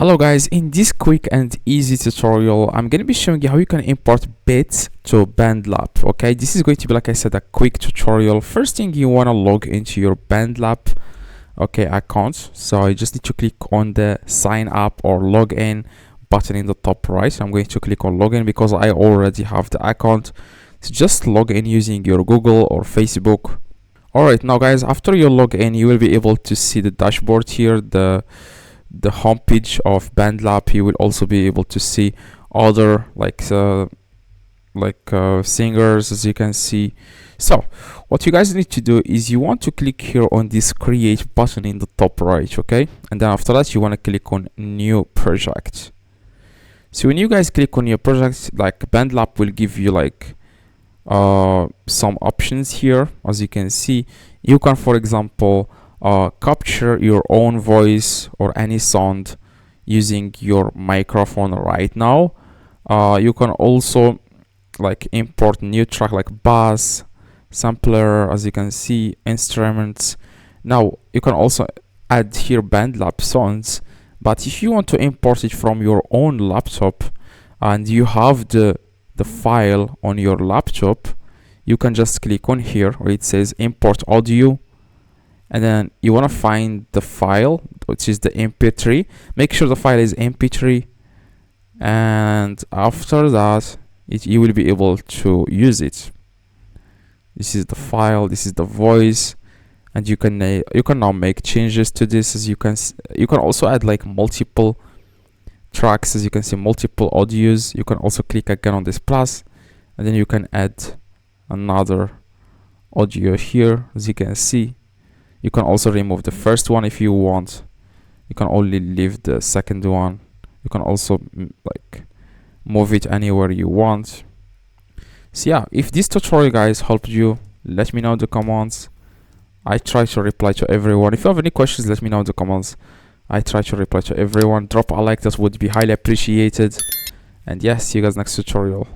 Hello guys, in this quick and easy tutorial I'm going to be showing you how you can import bits to BandLab. Okay, this is going to be, like I said, a quick tutorial. First thing, you want to log into your BandLab account. So you just need to click on the sign up or log in button in the top right. I'm going to click on login because I already have the account. So just log in using your Google or Facebook. Alright, now guys, after you log in, you will be able to see the dashboard here, the homepage of BandLab. You will also be able to see other singers, as you can see. So what you guys need to do is you want to click here on this create button in the top right, okay, and then after that you want to click on new project. So when you guys click on your project, like, BandLab will give you some options here. As you can see, you can, for example, capture your own voice or any sound using your microphone right now. You can also import new track like bass, sampler, as you can see, instruments. Now you can also add here BandLab sounds, but if you want to import it from your own laptop and you have the file on your laptop, you can just click on here where it says import audio, and then you want to find the file, which is the mp3. Make sure the file is mp3, and after that you will be able to use it. This is the file, this is the voice, and you can now make changes to this. As you can also add multiple tracks. As you can see, multiple audios. You can also click again on this plus, and then you can add another audio here. As you can see, you can also remove the first one if you want. You can only leave the second one. You can also move it anywhere you want. So yeah, if this tutorial guys helped you, let me know in the comments. I try to reply to everyone. If you have any questions, let me know in the comments. I try to reply to everyone. Drop a like, that would be highly appreciated. And yeah, see you guys next tutorial.